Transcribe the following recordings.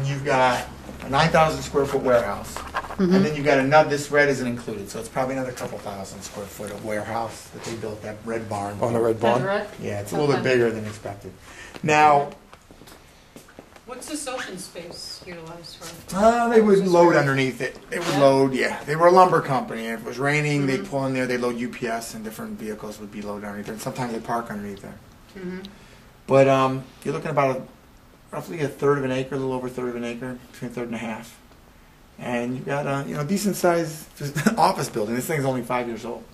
you've got a 9,000 square foot warehouse. Mm-hmm. And then you've got another, this red isn't included, so it's probably another couple thousand square foot of warehouse that they built, that red barn. On the red That's barn? right. Yeah, it's a little bit bigger than expected. Now, What's this open space utilized for? they would load underneath it. They would Yeah. load, yeah. They were a lumber company. If it was raining, Mm-hmm. they'd pull in there, they'd load UPS, and different vehicles would be loaded underneath there. And sometimes they park underneath there. Mm-hmm. But you're looking about roughly a third of an acre, a little over a third of an acre, between a third and a half. And you've got a decent sized office building. This thing's only 5 years old.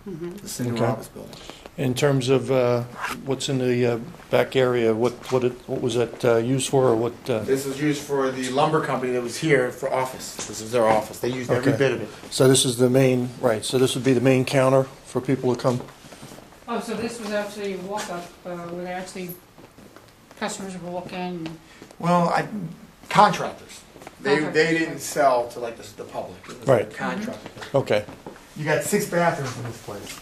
Mm-hmm. It's a single Okay. office building. In terms of what's in the back area, what was that used for, or what? This was used for the lumber company that was here for office. This is their office. They used every Okay. bit of it. So this is the main, right, so this would be the main counter for people to come? Oh, so this was actually a walk-up, where they actually, customers would walk in? Well, contractors. They Contractors. didn't sell to like the public. It was Right. Contractors. Okay, You got 6 bathrooms in this place.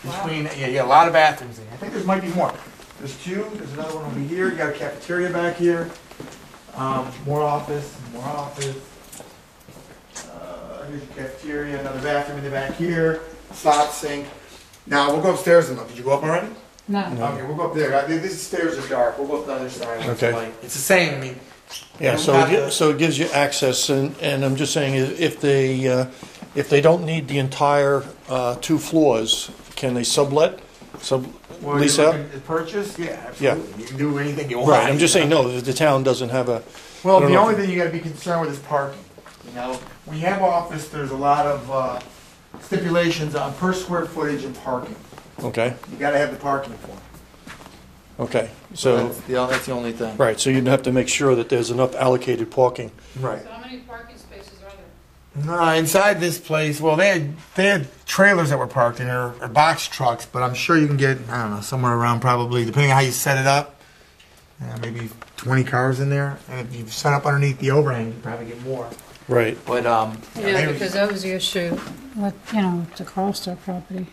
Wow. Yeah, you got a lot of bathrooms in here. I think there might be more. There's 2. There's another one over here. You got a cafeteria back here. More office. More office. Here's your cafeteria. Another bathroom in the back here. Stop sink. Now we'll go upstairs and look. Did you go up already? No. Okay, we'll go up there. These stairs are dark. We'll go up the other side. With Okay. the light. It's the same. I mean. yeah, so it gives you access, and I'm just saying, if they don't need the entire 2 floors, can they sublet? Well, Lease you're out? looking to purchase? Yeah, Yeah. absolutely. You can do anything you want. Right, I'm just saying, no, the town doesn't have a, Well, I don't the know. only thing you got to be concerned with is parking. You know, when you have office, there's a lot of stipulations on per square footage and parking. okay, You got to have the parking for it. okay. So, that's the only thing. right, so you'd have to make sure that there's enough allocated parking. Right. So how many parking spaces are there? Inside this place, well, they had trailers that were parked in there, or box trucks, but I'm sure you can get, I don't know, somewhere around probably, depending on how you set it up, maybe 20 cars in there. And if you set up underneath the overhang, you can probably get more. Right. But Yeah, because that was the issue with, with the Carlstar property.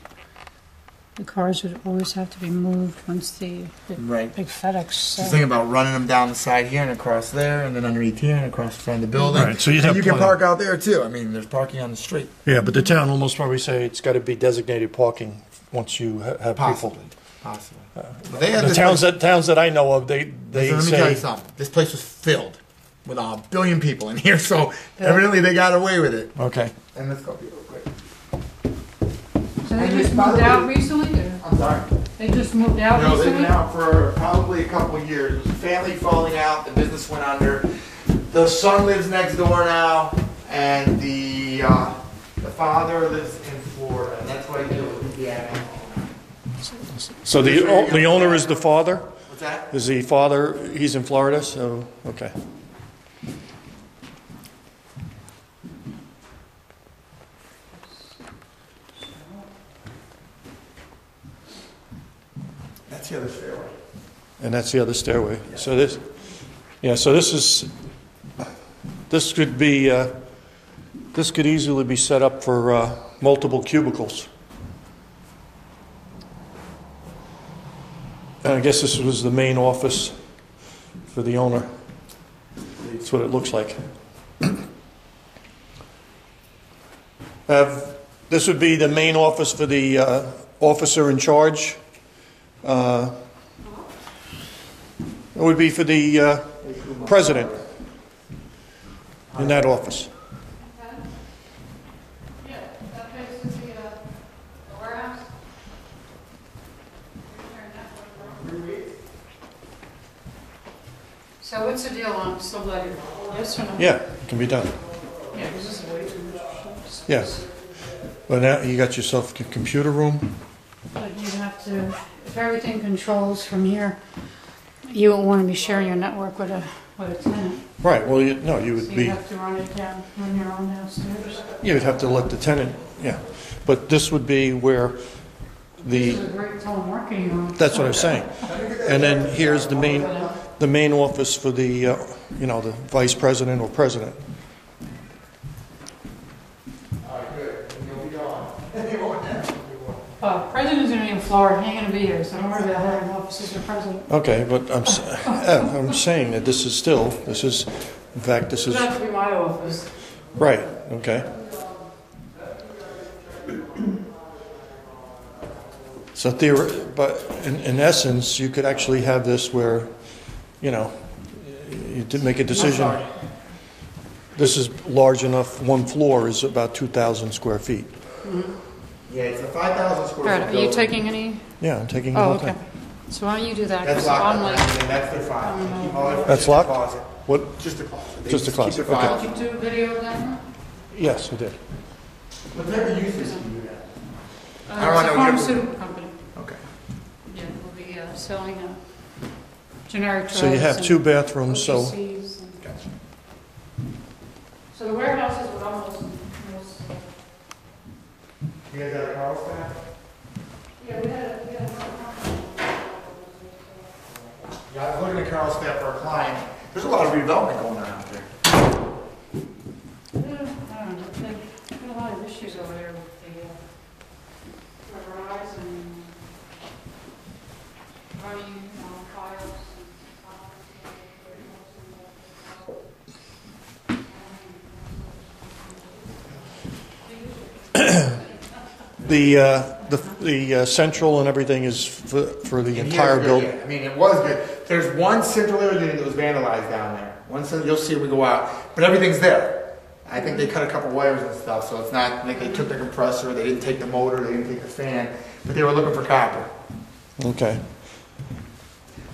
The cars would always have to be moved once the Right. big FedEx. Just think about running them down the side here and across there, and then underneath here and across the front of the building. Right, so you'd And have you can plenty. park out there too. I mean, there's parking on the street. Yeah, but the town almost probably say it's got to be designated parking once you have people. Possibly. But they had The this towns that I know of, they place, let me tell you say, something. This place was filled with a billion people in here, so evidently they got away with it. okay. And let's go real quick. So they And just by the moved way- out recently? Or? I'm sorry. They just moved out No, they've recently? been out for probably a couple of years. It was a family falling out. The business went under. The son lives next door now, and the father lives in Florida, and that's why he deals with the animals. So the owner is the father? What's that? Is the father, he's in Florida, so, okay. That's the other stairway. And that's the other stairway. So this, yeah, so this could be, this could easily be set up for multiple cubicles. And I guess this was the main office for the owner. That's what it looks like. This would be the main office for the officer in charge. It would be for the president in that office. Yeah, that place is the warehouse. So what's the deal on subletting? Yes or no? Yeah, it can be done. Yeah, because this is way too much. Yeah. Well, now you got yourself a computer room. But you have to, if everything controls from here, you won't want to be sharing your network with a tenant. Right, well, you So would you be, have to run it down, run your own downstairs. you would have to let the tenant, yeah. But this would be where This is the, a great telemarketing room. that's what I'm saying. And then here's the main office for the, the vice president or president. President's going to be in Florida, he ain't going to be here, so don't worry about hiring officers for president. Okay, but I'm saying that this is In fact, this is, It has to be my office. right, okay. So but in essence, you could actually have this where, you know, you did make a decision. This is large enough, one floor is about 2,000 square feet. Yeah, it's a 5,000 square Alright, foot are you building. taking any? Yeah, I'm taking the Oh, whole okay. thing. So why don't you do that? That's 'cause locked I'm up, like, and that's their file. Keep all their- That's just a locked? closet. What? Just a closet. They Just a keep closet, their okay. files. did you do video of that? Yes, I did. What type of uses do you have? I don't It's a know, pharmaceutical company. Okay. Yeah, we'll be selling generic drugs. So you have and 2 bathrooms, so, OTCs and- Gotcha. So the warehouses would almost, You guys got a Carlsbad? yeah, we had. Yeah, I was looking at Carlsbad for a client. There's a lot of redevelopment going on out there. I don't know, there's been a lot of issues over there with the rise and running fires. the central and everything is for the And entire here's good, building? yeah. I mean, it was good. There's one central area unit that was vandalized down there. You'll see when we go out, but everything's there. I think they cut a couple wires and stuff, so it's not like they took the compressor, they didn't take the motor, they didn't take the fan, but they were looking for copper. Okay.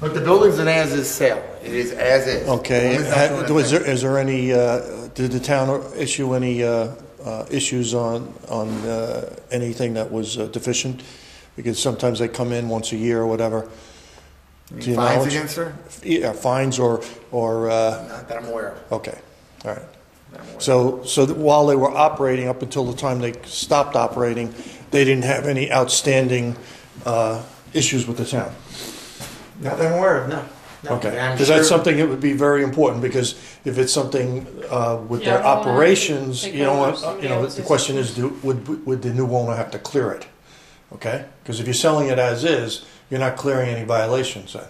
Look, the building's an as-is sale. It is as is. Okay. Woman's not doing a Is thing. there any, did the town issue any issues on anything that was deficient? Because sometimes they come in once a year or whatever. Do you Fines know? against her? Yeah, fines or Not that I'm aware of. okay, all right. Not I'm aware of. So while they were operating, up until the time they stopped operating, they didn't have any outstanding issues with the town. Not that I'm aware of, no. No, Okay, I'm because sure- that's something that would be very important, because if it's something with Yeah, their I don't wanna operations, take you know, over somebody else's the question is, would the new owner have to clear it? Okay, because if you're selling it as is, you're not clearing any violations then.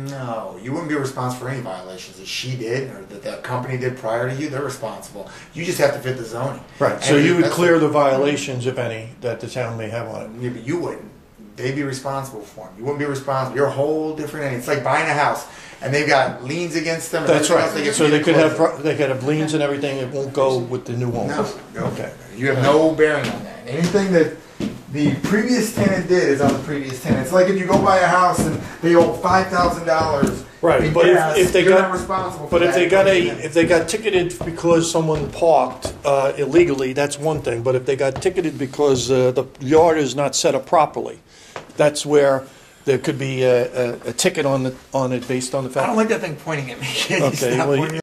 No, you wouldn't be responsible for any violations that she did or that that company did prior to you. They're responsible. You just have to fit the zoning. Right, so And you would that's clear what- the violations, if any, that the town may have on it. Yeah, but you wouldn't. They'd be responsible for them. You wouldn't be responsible. You're a whole different. It's like buying a house, and they've got liens against them. and That's everything right, else so they could get have liens and everything, it won't go with the new owner. No, no. Okay. You have no bearing on that. Anything that the previous tenant did is on the previous tenant. It's like if you go buy a house and they owe $5,000. Right, in but gas, if they you're got, not responsible for but if that. they got ticketed because someone parked illegally, that's one thing. But if they got ticketed because the yard is not set up properly, that's where there could be a ticket on it based on the I fact. don't like that thing pointing at me. It's Okay, not well, pointing